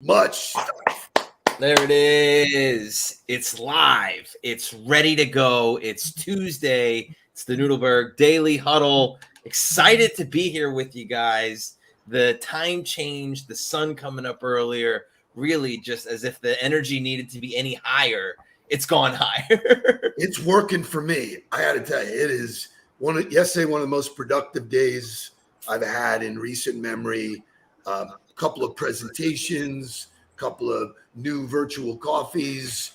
Much stuff. There it is. It's live. It's ready to go. It's Tuesday. It's the Nudelberg Daily Huddle. Excited to be here with you guys. The time changed, the sun coming up earlier, really just as if the energy needed to be any higher. It's gone higher. It's working for me. I got to tell you, it is yesterday one of the most productive days I've had in recent memory. A couple of presentations, a couple of new virtual coffees,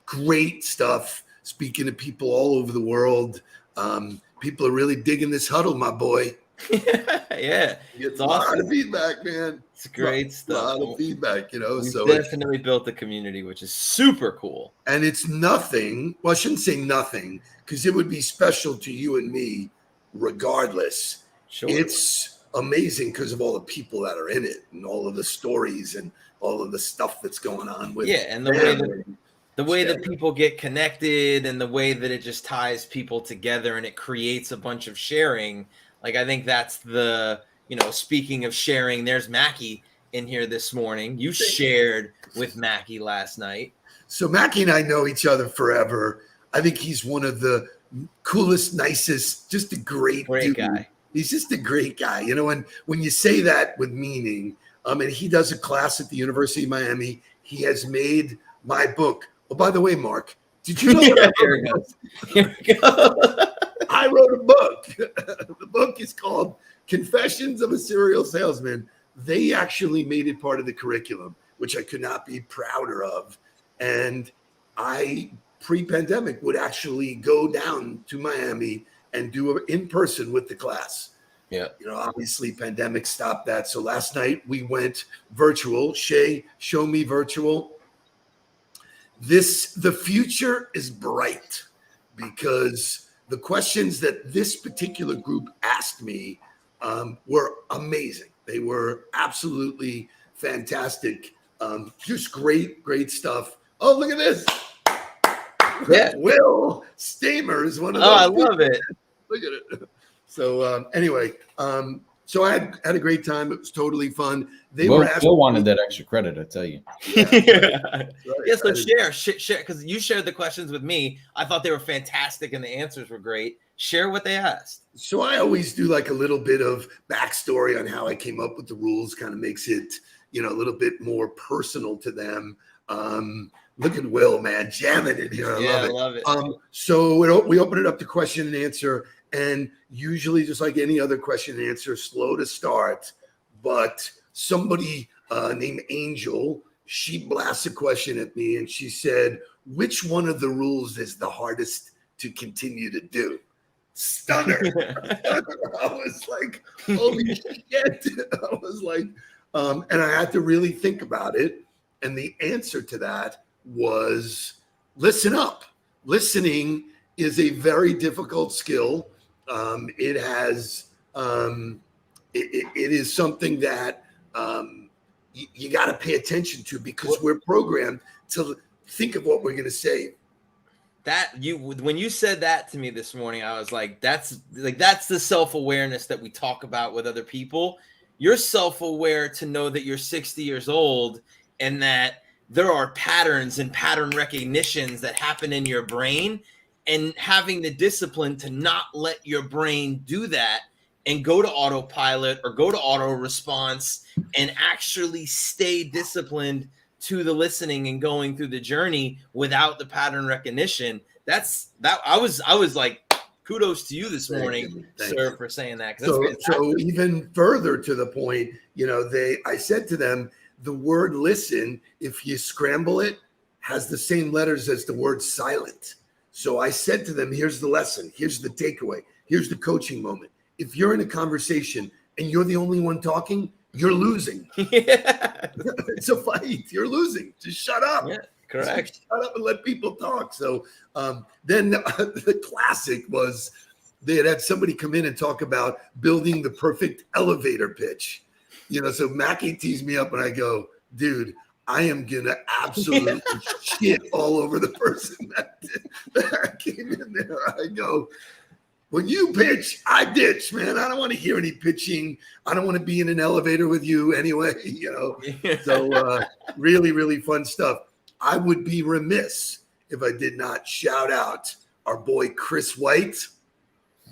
great stuff. Speaking to people all over the world, people are really digging this huddle, my boy. Yeah, it's a lot of feedback, man. It's great stuff. A lot of feedback, We've definitely built the community, which is super cool. And it's nothing. Well, I shouldn't say nothing because it would be special to you and me, regardless. Sure. It's amazing because of all the people that are in it and all of the stories and all of the stuff that's going on with and the way that people get connected and the way that it just ties people together and it creates a bunch of sharing. Like, I think that's speaking of sharing, there's Mackie in here this morning. You shared with Mackie last night. So Mackie and I know each other forever. I think he's one of the coolest, nicest, just a great dude. Guy. He's just a great guy. You know, and when you say that with meaning, and he does a class at the University of Miami. He has made my book. Oh, by the way, Mark, did you know Here we go. I wrote a book. The book is called Confessions of a Serial Salesman. They actually made it part of the curriculum, which I could not be prouder of. And I, pre-pandemic, would actually go down to Miami and do it in person with the class. Yeah. You know, obviously pandemic stopped that. So last night we went virtual. Shay, show me virtual. The future is bright because the questions that this particular group asked me were amazing. They were absolutely fantastic. Just great stuff. Oh, look at this. Yeah. Will Stamer is one of those. Oh, I love it. Look at it. So anyway, so I had a great time. It was totally fun. Will wanted that extra credit, I tell you. Right. Yeah, so share, because you shared the questions with me. I thought they were fantastic and the answers were great. Share what they asked. So I always do like a little bit of backstory on how I came up with the rules, kind of makes it, a little bit more personal to them. Look at Will, man, jamming in here. I love it. So we open it up to question and answer, and usually just like any other question and answer, slow to start. But somebody named Angel, she blasts a question at me, and she said, "Which one of the rules is the hardest to continue to do?" Stunner. I was like, holy shit. I was like, and I had to really think about it. And the answer to that was listen up. Listening is a very difficult skill. It has, it is something that you got to pay attention to because we're programmed to think of what we're going to say. When you said that to me this morning, I was like, that's the self-awareness that we talk about with other people. You're self-aware to know that you're 60 years old and that there are patterns and pattern recognitions that happen in your brain, and having the discipline to not let your brain do that and go to autopilot or go to auto response and actually stay disciplined to the listening and going through the journey without the pattern recognition. I was like, kudos to you this morning, sir, for saying that. So even further to the point, I said to them, the word listen, if you scramble it, has the same letters as the word silent. So I said to them, here's the lesson. Here's the takeaway. Here's the coaching moment. If you're in a conversation and you're the only one talking, you're losing. Yeah. It's a fight. You're losing. Just shut up. Yeah, correct. Just shut up and let people talk. So then the classic was they had somebody come in and talk about building the perfect elevator pitch. So Mackie tees me up and I go, dude, I am going to absolutely shit all over the person that came in there. I go, when you pitch, I ditch, man. I don't want to hear any pitching. I don't want to be in an elevator with you anyway, So really, really fun stuff. I would be remiss if I did not shout out our boy Chris White.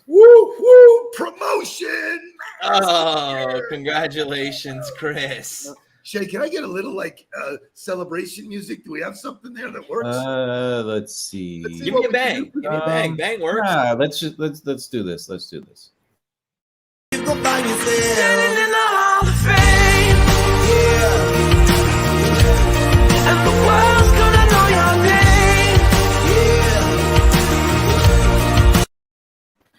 Woo, woo, promotion. Oh, congratulations, Chris. Shay, can I get a little celebration music? Do we have something there that works? Let's see. Give me a bang. Give me a bang. Bang works. Let's do this. Let's do this. You go find yourself standing in the Hall of Fame. Yeah. And the world's gonna know your name. Yeah.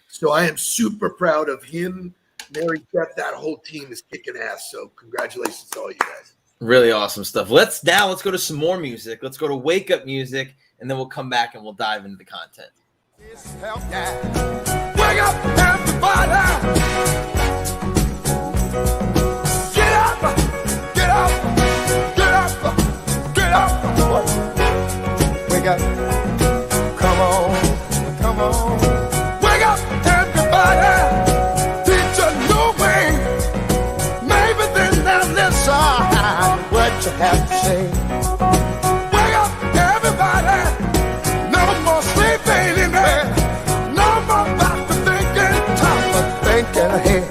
So I am super proud of him. Mary Beth, that whole team is kicking ass. So congratulations to all you guys. Really awesome stuff. Let's go to some more music. Let's go to wake up music, and then we'll come back and we'll dive into the content. Wake up, everybody! Get up! Get up! Get up! Get up! Wake up! Come on! Come on! Wake up, everybody! What you have to say. Wake up, everybody. No more sleeping in bed. No more about to thinking, time for thinking ahead.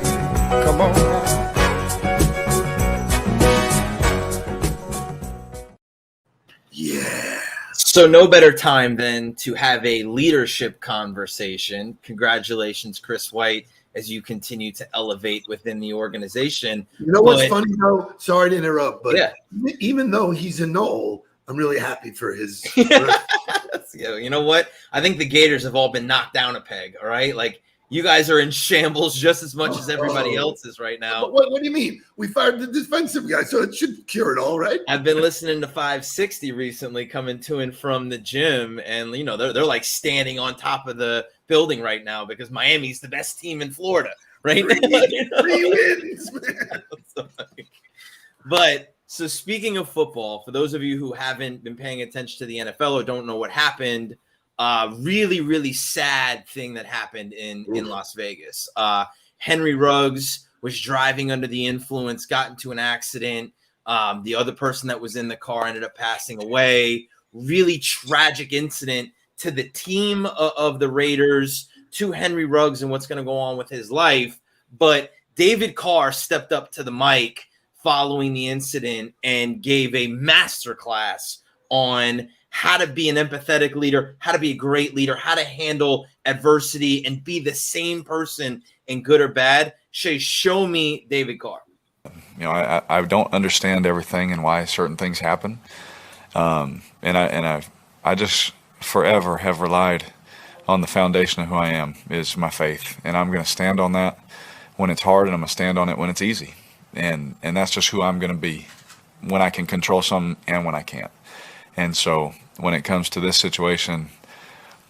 Come on now. Yeah. So no better time than to have a leadership conversation. Congratulations, Chris White, as you continue to elevate within the organization. You know what's funny though? Sorry to interrupt, but yeah. Even though he's a Knoll, I'm really happy for his. You know what? I think the Gators have all been knocked down a peg. All right, like you guys are in shambles just as much as everybody else is right now. What do you mean? We fired the defensive guy, so it should cure it all, right? I've been listening to 560 recently, coming to and from the gym, and they're like standing on top of the building right now because Miami's the best team in Florida, right? Three wins, man. But so speaking of football, for those of you who haven't been paying attention to the NFL or don't know what happened, really, really sad thing that happened in Las Vegas. Henry Ruggs was driving under the influence, got into an accident. The other person that was in the car ended up passing away. Really tragic incident to the team of the Raiders, to Henry Ruggs and what's going to go on with his life. But David Carr stepped up to the mic following the incident and gave a masterclass on how to be an empathetic leader, how to be a great leader, how to handle adversity and be the same person in good or bad. Shay, show me David Carr. I don't understand everything and why certain things happen. And I just forever have relied on the foundation of who I am, is my faith. And I'm going to stand on that when it's hard, and I'm going to stand on it when it's easy. And that's just who I'm going to be when I can control something and when I can't. And so when it comes to this situation,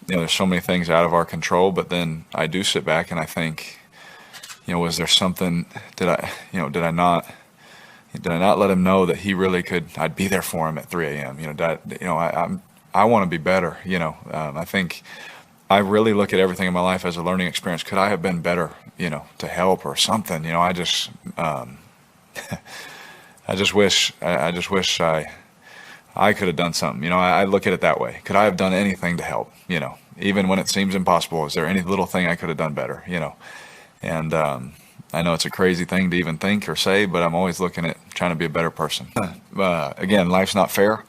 there's so many things out of our control, but then I do sit back and I think, was there something, did I not let him know that he really could, I'd be there for him at 3 a.m. I want to be better. I think I really look at everything in my life as a learning experience. Could I have been better, to help or something? I just wish I could have done something. I look at it that way. Could I have done anything to help? Even when it seems impossible, is there any little thing I could have done better? And I know it's a crazy thing to even think or say, but I'm always looking at trying to be a better person. Again, life's not fair.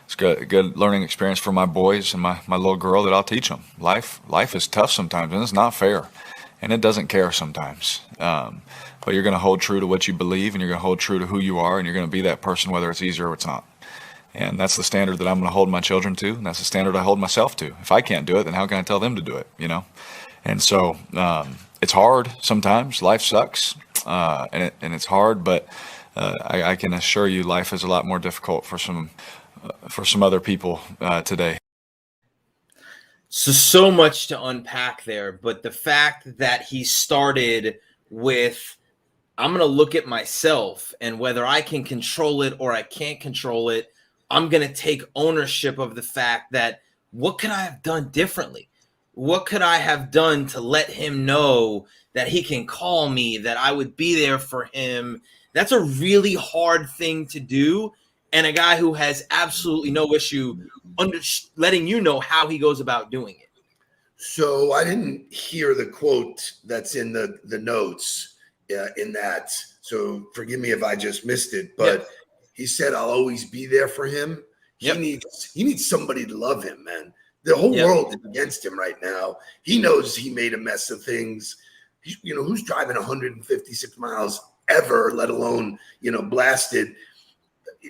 It's a good learning experience for my boys and my little girl that I'll teach them. Life is tough sometimes, and it's not fair, and it doesn't care sometimes. But you're going to hold true to what you believe, and you're going to hold true to who you are, and you're going to be that person whether it's easy or it's not. And that's the standard that I'm going to hold my children to, and that's the standard I hold myself to. If I can't do it, then how can I tell them to do it, And so it's hard sometimes. Life sucks, and it's hard, but I can assure you life is a lot more difficult for some other people today. So much to unpack there, but the fact that he started with, I'm going to look at myself, and whether I can control it or I can't control it, I'm going to take ownership of the fact that what could I have done differently? what could I have done to let him know that he can call me, that I would be there for him? That's a really hard thing to do. And a guy who has absolutely no issue letting you know how he goes about doing it. So I didn't hear the quote that's in the notes in that. So forgive me if I just missed it, but he said, I'll always be there for him. He needs somebody to love him, man. The whole world is against him right now. He knows he made a mess of things. Who's driving 156 miles ever, let alone, blasted,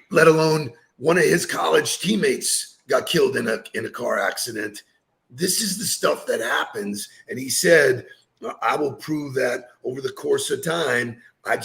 let alone one of his college teammates got killed in a car accident. This is the stuff that happens. And he said, I will prove that over the course of time. I'll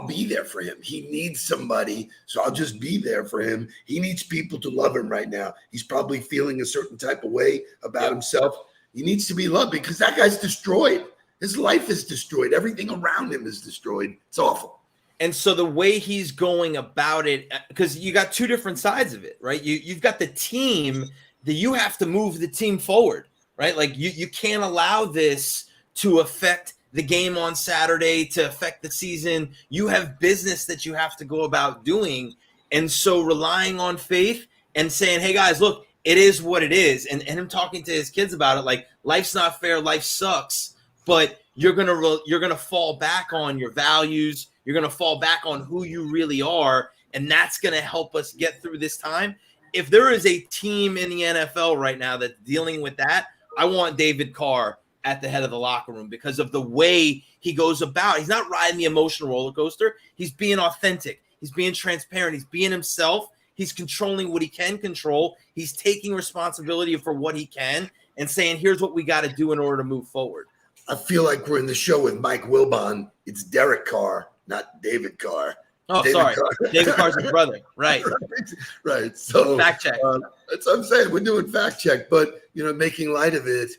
be there for him. He needs somebody, so I'll just be there for him. He needs people to love him right now. He's probably feeling a certain type of way about himself. He needs to be loved because that guy's destroyed. His life is destroyed. Everything around him is destroyed. It's awful. And so the way he's going about it, because you got two different sides of it, right? You've got the team that you have to move the team forward, right? Like you can't allow this to affect the game on Saturday, to affect the season. You have business that you have to go about doing. And so relying on faith and saying, hey guys, look, it is what it is. And him talking to his kids about it, like, life's not fair, life sucks, but you're going to fall back on your values. You're going to fall back on who you really are. And that's going to help us get through this time. If there is a team in the NFL right now that's dealing with that, I want David Carr at the head of the locker room because of the way he goes about. He's not riding the emotional roller coaster. He's being authentic. He's being transparent. He's being himself. He's controlling what he can control. He's taking responsibility for what he can and saying, here's what we got to do in order to move forward. I feel like we're in the show with Mike Wilbon. It's Derek Carr, not David Carr. Oh, David sorry. Carr. David Carr's his brother. Right. Right. So fact check. That's what I'm saying. We're doing fact check, but, making light of it.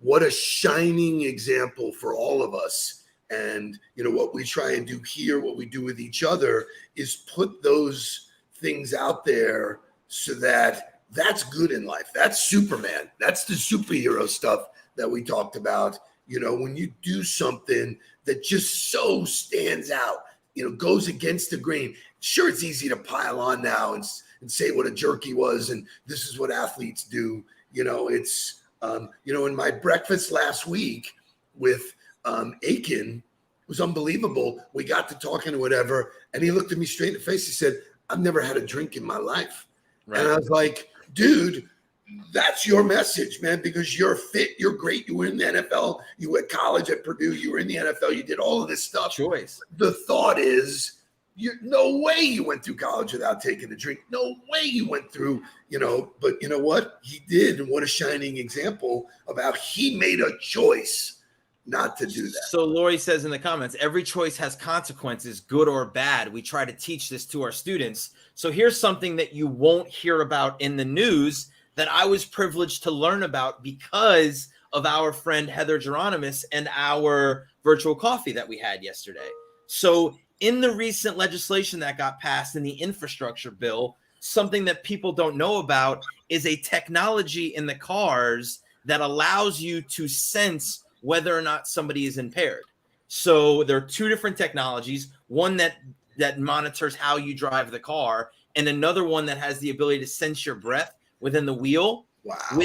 What a shining example for all of us. And, what we try and do here, what we do with each other is put those things out there so that's good in life. That's Superman. That's the superhero stuff that we talked about. When you do something that just so stands out, goes against the grain. Sure, it's easy to pile on now and say what a jerk he was. And this is what athletes do. It's, in my breakfast last week with Aiken, it was unbelievable. We got to talking or whatever, and he looked at me straight in the face. He said, I've never had a drink in my life. Right. And I was like, dude, that's your message, man, because you're fit. You're great. You were in the NFL. You were at college at Purdue. You were in the NFL. You did all of this stuff. Choice. The thought is, no way you went through college without taking a drink. No way you went through, but you know what? He did. And what a shining example of how he made a choice not to do that. So Lori says in the comments, every choice has consequences, good or bad. We try to teach this to our students. So here's something that you won't hear about in the news that I was privileged to learn about because of our friend Heather Geronimus and our virtual coffee that we had yesterday. So in the recent legislation that got passed in the infrastructure bill, something that people don't know about is a technology in the cars that allows you to sense whether or not somebody is impaired. So there are two different technologies, one that monitors how you drive the car and another one that has the ability to sense your breath within the wheel. Wow.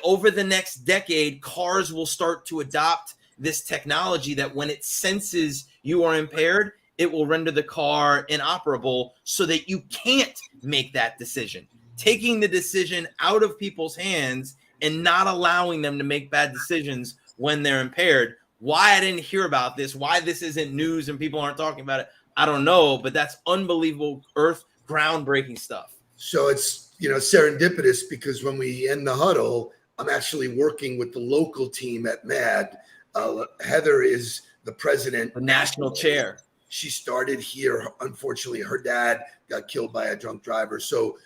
Over the next decade, cars will start to adopt this technology that when it senses you are impaired, it will render the car inoperable so that you can't make that decision. Taking the decision out of people's hands and not allowing them to make bad decisions when they're impaired. Why I didn't hear about this, why this isn't news and people aren't talking about it, I don't know, but that's unbelievable, groundbreaking stuff. So it's, serendipitous because when we end the huddle, I'm actually working with the local team at MAD. Heather is the president. The national chair. She started here. Unfortunately, her dad got killed by a drunk driver. So,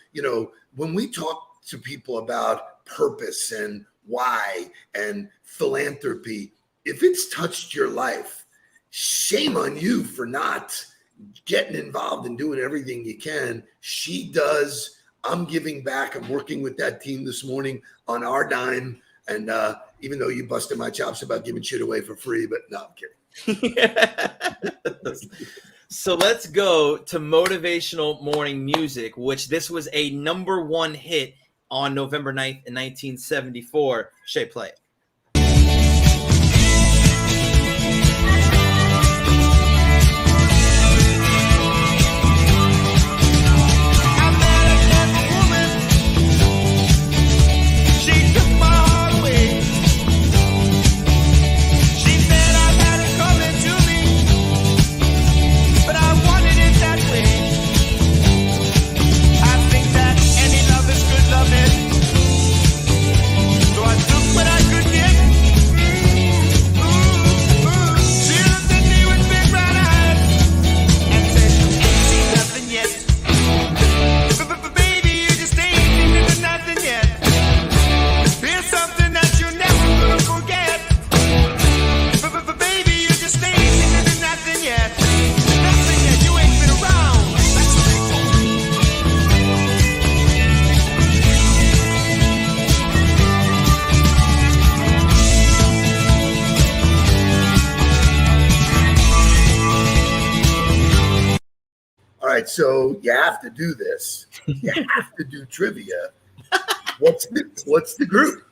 when we talk to people about purpose and why and philanthropy, if it's touched your life, shame on you for not getting involved and doing everything you can. She does. I'm giving back. I'm working with that team this morning on our dime. And even though you busted my chops about giving shit away for free, but no, I'm kidding. So let's go to Motivational Morning Music, which this was a #1 hit on November 9th in 1974. Shay, play it. So you have to do this. You have to do trivia. What's the group?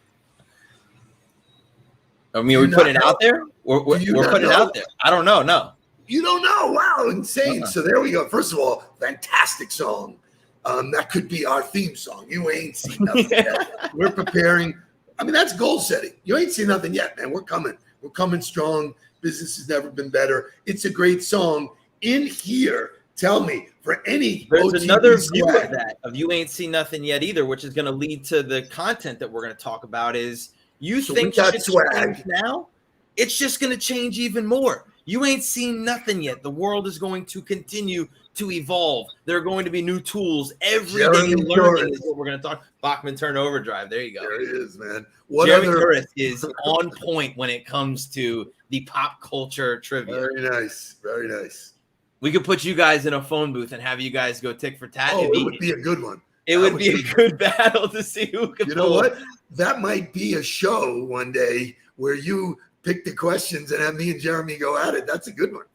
I mean, we put it out there. We're putting it out there. I don't know. No, you don't know. Wow, insane. So there we go. First of all, fantastic song. That could be our theme song. You ain't seen nothing yet. We're preparing. I mean, that's goal setting. You ain't seen nothing yet, man. We're coming. We're coming strong. Business has never been better. It's a great song. In here, tell me, for any there's OTB another view swag, of that, of you ain't seen nothing yet either, which is going to lead to the content that we're going to talk about. Is you So think we got shit's swag. changed now? It's just going to change even more. You ain't seen nothing yet. The world is going to continue to evolve. There are going to be new tools. Everyday Jeremy learning Torres. is what we're going to talk. Bachman turn overdrive. There you go. There it is, man. What Jeremy other? Torres is on point when it comes to the pop culture trivia. Very nice. Very nice. We could put you guys in a phone booth and have you guys go tick for tat. Oh, it would be a good one. It would be a good battle to see who could. You know what? That might be a show one day where you pick the questions and have me and Jeremy go at it. That's a good one.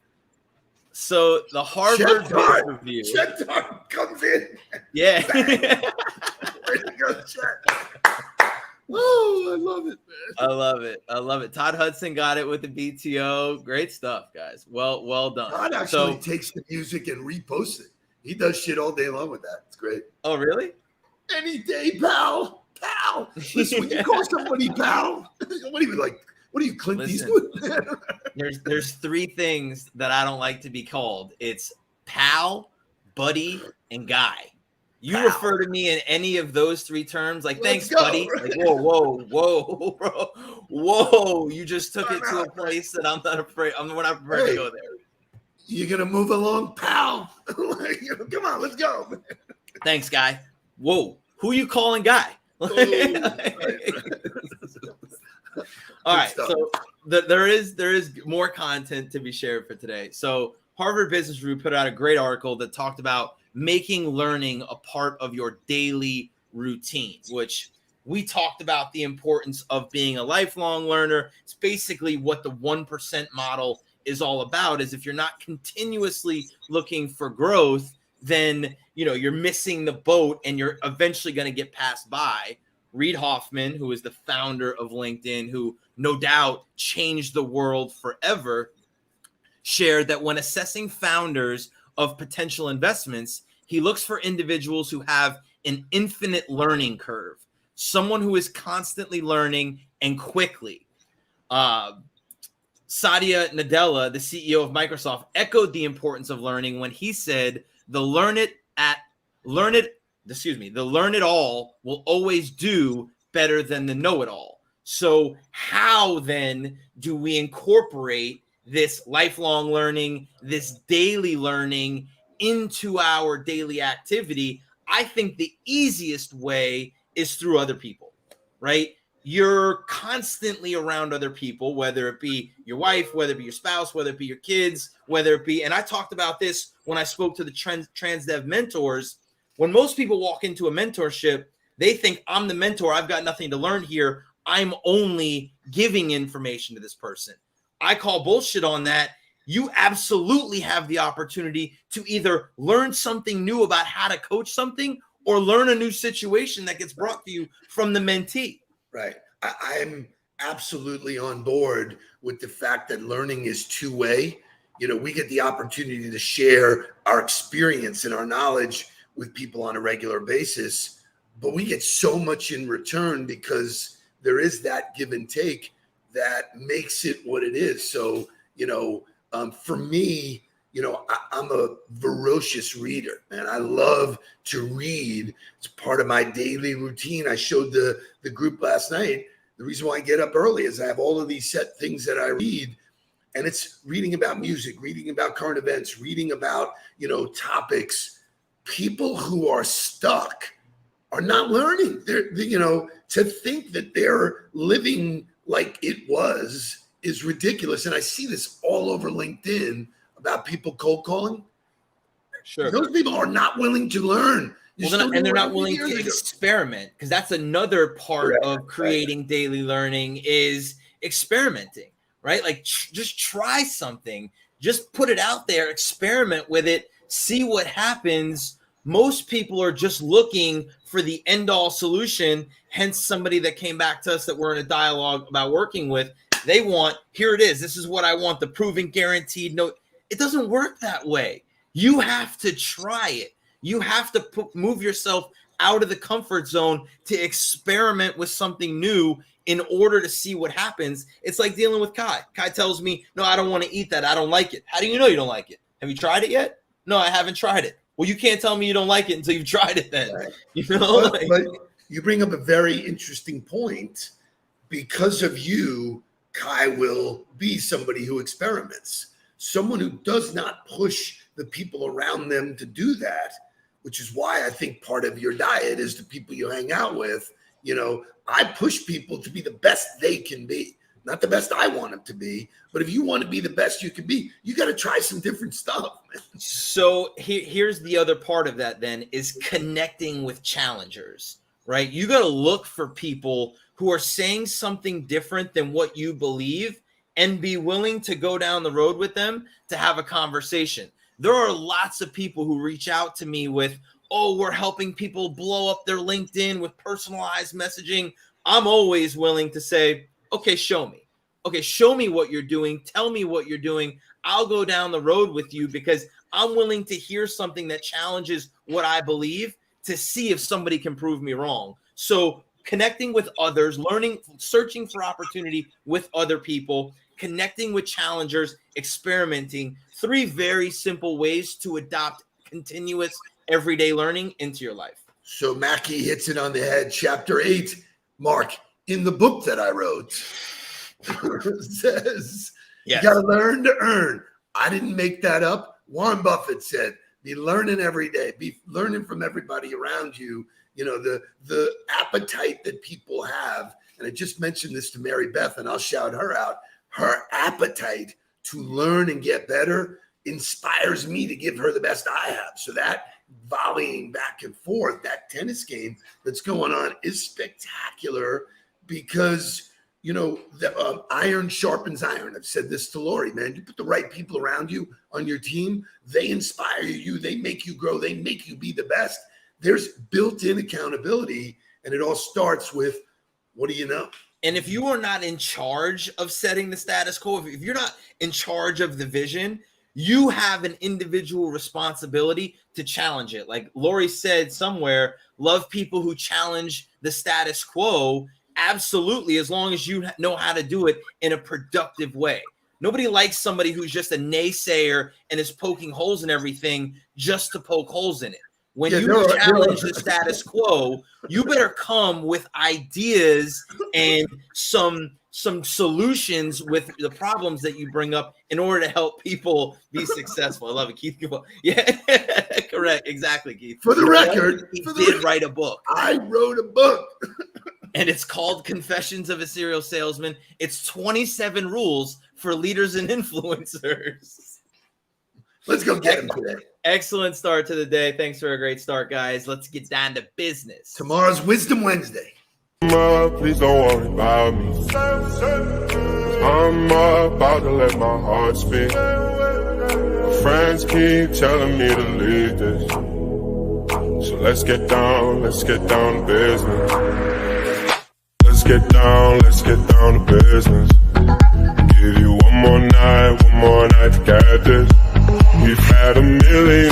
So the Harvard Business Review. Chet Dart comes in. Yeah. Way to go, Chet. Oh, I love it, man. I love it. I love it. Todd Hudson got it with the BTO. Great stuff, guys. Well done. Todd actually takes the music and reposts it. He does shit all day long with that. It's great. Oh, really? Any day, pal. Pal. Listen, when you call somebody pal, what do you like? What are you, Clint Eastwood? There's three things that I don't like to be called. It's pal, buddy, and guy. You Pal. refer to me in any of those three terms, like, Let's thanks, go. buddy. Like, whoa, bro. Whoa. You just took it to a place that I'm not afraid. We're not prepared to go there. You gonna move along, pal? Come on, let's go. Thanks, guy. Whoa. Who you calling guy? All right, so there is more content to be shared for today. So Harvard Business Review put out a great article that talked about making learning a part of your daily routine, which we talked about the importance of being a lifelong learner. It's basically what the 1% model is all about. Is if you're not continuously looking for growth, then you're missing the boat and you're eventually going to get passed by. Reid Hoffman, who is the founder of LinkedIn, who no doubt changed the world forever, shared that when assessing founders of potential investments, he looks for individuals who have an infinite learning curve, someone who is constantly learning and quickly. Satya Nadella, the CEO of Microsoft, echoed the importance of learning when he said, the learn it all will always do better than the know it all. So how then do we incorporate this lifelong learning, this daily learning into our daily activity? I think the easiest way is through other people, right? You're constantly around other people, whether it be your wife, whether it be your spouse, whether it be your kids, whether it be, and I talked about this when I spoke to the trans dev mentors. When most people walk into a mentorship, they think I'm the mentor. I've got nothing to learn here. I'm only giving information to this person. I call bullshit on that. You absolutely have the opportunity to either learn something new about how to coach something or learn a new situation that gets brought to you from the mentee. Right. I'm absolutely on board with the fact that learning is two-way. You know, we get the opportunity to share our experience and our knowledge with people on a regular basis, but we get so much in return because there is that give and take that makes it what it is. So, you know, for me, you know, I'm a ferocious reader, man. I love to read. It's part of my daily routine. I showed the group last night. The reason why I get up early is I have all of these set things that I read, and it's reading about music, reading about current events, reading about, you know, topics. People who are stuck are not learning. They're, you know, to think that they're living like it was is ridiculous. And I see this all over LinkedIn about people cold calling. Sure. Those people are not willing to learn. And they're not willing to experiment, because that's another part of creating daily learning is experimenting, right? Like just try something, just put it out there, experiment with it, see what happens. Most people are just looking for the end all solution. Hence somebody that came back to us that we're in a dialogue about working with, they want, here it is. This is what I want, the proven guaranteed note. It doesn't work that way. You have to try it. You have to move yourself out of the comfort zone to experiment with something new in order to see what happens. It's like dealing with Kai. Kai tells me, no, I don't want to eat that. I don't like it. How do you know you don't like it? Have you tried it yet? No, I haven't tried it. Well, you can't tell me you don't like it until you've tried it then. Right. You know? But you bring up a very interesting point. Because of you, Kai will be somebody who experiments. Someone who does not push the people around them to do that, which is why I think part of your diet is the people you hang out with. You know, I push people to be the best they can be, not the best I want them to be. But if you want to be the best you can be, you got to try some different stuff, man. So here's the other part of that then is connecting with challengers, right? You got to look for people who are saying something different than what you believe and be willing to go down the road with them to have a conversation. There are lots of people who reach out to me with, oh, we're helping people blow up their LinkedIn with personalized messaging. I'm always willing to say, okay, show me. Okay, show me what you're doing. Tell me what you're doing. I'll go down the road with you because I'm willing to hear something that challenges what I believe to see if somebody can prove me wrong. So connecting with others, learning, searching for opportunity with other people, connecting with challengers, experimenting. 3 very simple ways to adopt continuous everyday learning into your life. So Mackie hits it on the head. Chapter 8, Mark, in the book that I wrote, says, yes, you got to learn to earn. I didn't make that up. Warren Buffett said, be learning every day. Be learning from everybody around you. You know, the appetite that people have. And I just mentioned this to Mary Beth, and I'll shout her out. Her appetite to learn and get better inspires me to give her the best I have. So that volleying back and forth, that tennis game that's going on is spectacular because, you know, the iron sharpens iron. I've said this to Lori, man. You put the right people around you on your team, they inspire you, they make you grow, they make you be the best. There's built-in accountability, and it all starts with, what do you know? And if you are not in charge of setting the status quo, if you're not in charge of the vision, you have an individual responsibility to challenge it. Like Lori said somewhere, love people who challenge the status quo. Absolutely, as long as you know how to do it in a productive way. Nobody likes somebody who's just a naysayer and is poking holes in everything just to poke holes in it. When you challenge the status quo, you better come with ideas and some solutions with the problems that you bring up in order to help people be successful. I love it, Keith. Yeah, correct. Exactly, Keith. For the record, he did write a book. I wrote a book. And it's called Confessions of a Serial Salesman. It's 27 rules for leaders and influencers. Let's go get him today. Excellent start to the day. Thanks for a great start, guys. Let's get down to business. Tomorrow's Wisdom Wednesday. Please don't worry about me. I'm about to let my heart speak. My friends keep telling me to leave this. So let's get down to business. Let's get down to business. Give you one more night to get this. You've had a million